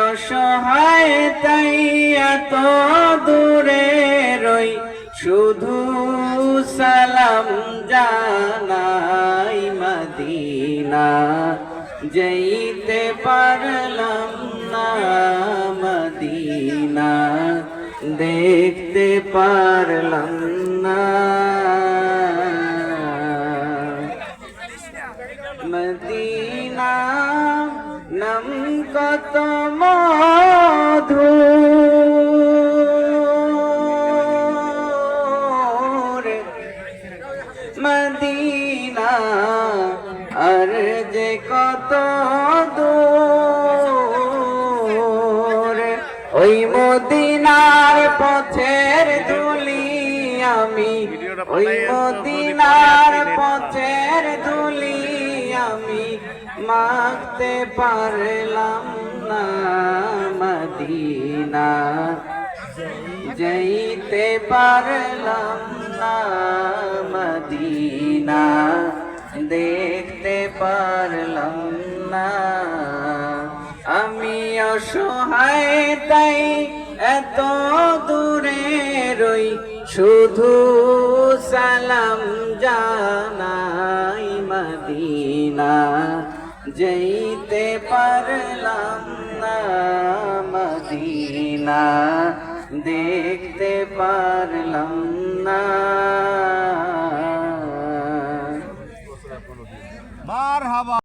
অসহায় তাই এত দূরে রই, শুধু সালাম জানাই মদিনা, যেতে পারলাম না মদিনা, দেখতে পারলাম না মদিনা। নাম কত মধুর মদিনা, আর যে কত দূর। ওই মদিনার পথের ধুলি আমি, ওই মদিনার পথের ধুলি আমি মাখতে পারলাম না মদিনা, যাইতে পারলাম না মদিনা, দেখতে পারলাম না। আমি অসহায় তাই এত দূরে রই, শুধু সালাম জানাই মদিনা, যেতে পারলাম না মদিনা, দেখতে পারলাম না। মারহাবা।